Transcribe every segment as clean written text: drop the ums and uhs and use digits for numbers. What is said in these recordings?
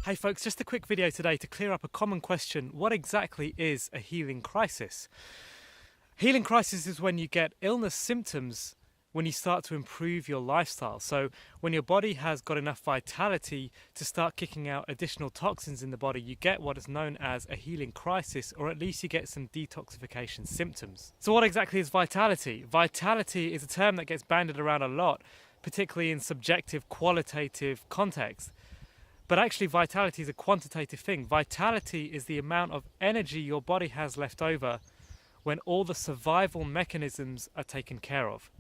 Hey folks, just a quick video today to clear up a common question. What exactly is a healing crisis? Healing crisis is when you get illness symptoms when you start to improve your lifestyle. So when your body has got enough vitality to start kicking out additional toxins in the body, you get what is known as a healing crisis, or at least you get some detoxification symptoms. So what exactly is vitality? Vitality is a term that gets bandied around a lot, particularly in subjective, qualitative context. But actually vitality is a quantitative thing. Vitality is the amount of energy your body has left over when all the survival mechanisms are taken care of.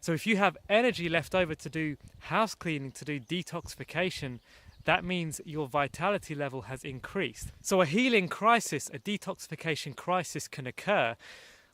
So if you have energy left over to do house cleaning, to do detoxification, that means your vitality level has increased. So a healing crisis, a detoxification crisis can occur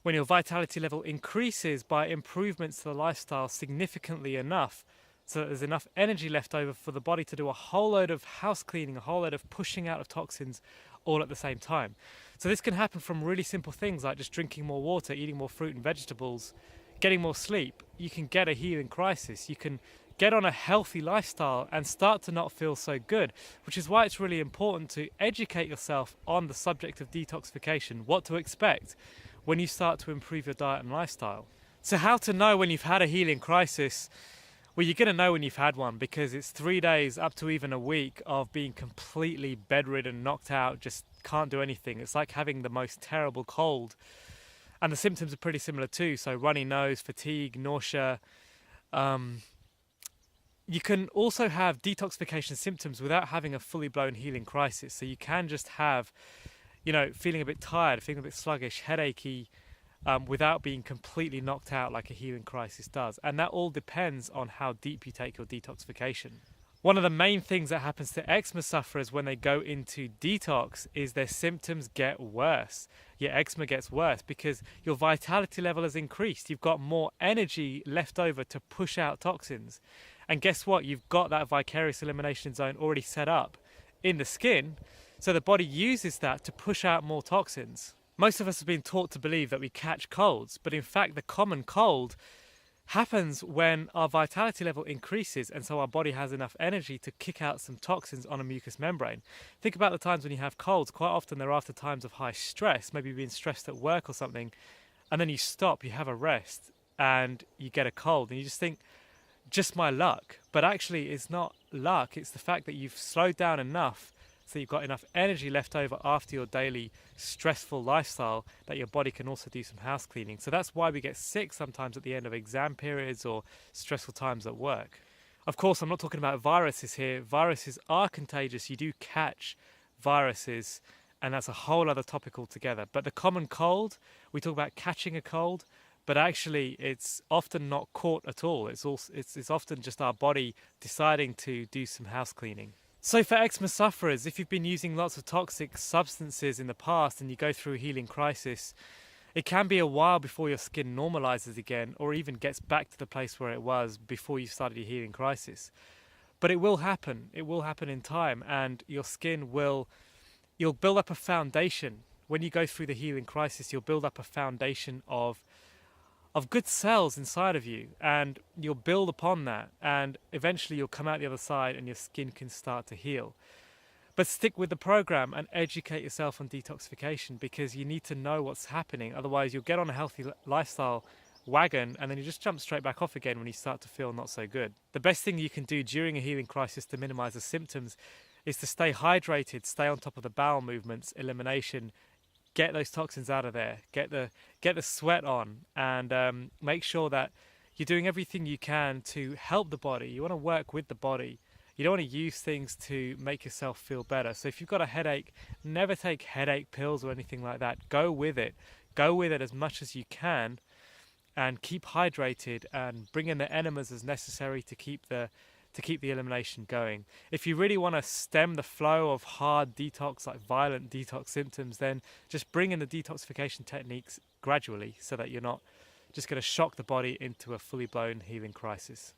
when your vitality level increases by improvements to the lifestyle significantly enough so that there's enough energy left over for the body to do a whole load of house cleaning, a whole load of pushing out of toxins all at the same time. So this can happen from really simple things like just drinking more water, eating more fruit and vegetables, getting more sleep. You can get a healing crisis. You can get on a healthy lifestyle and start to not feel so good, which is why it's really important to educate yourself on the subject of detoxification, what to expect when you start to improve your diet and lifestyle. So how to know when you've had a healing crisis? Well, you're going to know when you've had one because it's 3 days up to even a week of being completely bedridden, knocked out, just can't do anything. It's like having the most terrible cold. And the symptoms are pretty similar too. So runny nose, fatigue, nausea. You can also have detoxification symptoms without having a fully blown healing crisis. So you can just have, feeling a bit tired, feeling a bit sluggish, headachy, without being completely knocked out like a healing crisis does. And that all depends on how deep you take your detoxification. One of the main things that happens to eczema sufferers when they go into detox is their symptoms get worse. Your eczema gets worse because your vitality level has increased. You've got more energy left over to push out toxins. And guess what? You've got that vicarious elimination zone already set up in the skin. So the body uses that to push out more toxins. Most of us have been taught to believe that we catch colds, but in fact the common cold happens when our vitality level increases and so our body has enough energy to kick out some toxins on a mucous membrane. Think about the times when you have colds. Quite often they're after times of high stress, maybe being stressed at work or something, and then you stop, you have a rest, and you get a cold, and you just think, just my luck. But actually it's not luck, it's the fact that you've slowed down enough so you've got enough energy left over after your daily stressful lifestyle that your body can also do some house cleaning. So that's why we get sick sometimes at the end of exam periods or stressful times at work. Of course, I'm not talking about viruses here. Viruses are contagious. You do catch viruses, and that's a whole other topic altogether. But the common cold, we talk about catching a cold, but actually it's often not caught at all. It's often just our body deciding to do some house cleaning. So for eczema sufferers, if you've been using lots of toxic substances in the past and you go through a healing crisis, it can be a while before your skin normalizes again or even gets back to the place where it was before you started your healing crisis. But it will happen. It will happen in time, and your skin you'll build up a foundation. When you go through the healing crisis, you'll build up a foundation of good cells inside of you, and you'll build upon that, and eventually you'll come out the other side and your skin can start to heal. But stick with the program and educate yourself on detoxification, because you need to know what's happening. Otherwise you'll get on a healthy lifestyle wagon and then you just jump straight back off again when you start to feel not so good. The best thing you can do during a healing crisis to minimize the symptoms is to stay hydrated, stay on top of the bowel movements, elimination, get those toxins out of there, get the sweat on, and make sure that you're doing everything you can to help the body. You want to work with the body. You don't want to use things to make yourself feel better. So if you've got a headache, never take headache pills or anything like that. Go with it. Go with it as much as you can, and keep hydrated and bring in the enemas as necessary to keep the elimination going. If you really want to stem the flow of hard detox, like violent detox symptoms, then just bring in the detoxification techniques gradually so that you're not just going to shock the body into a fully blown healing crisis.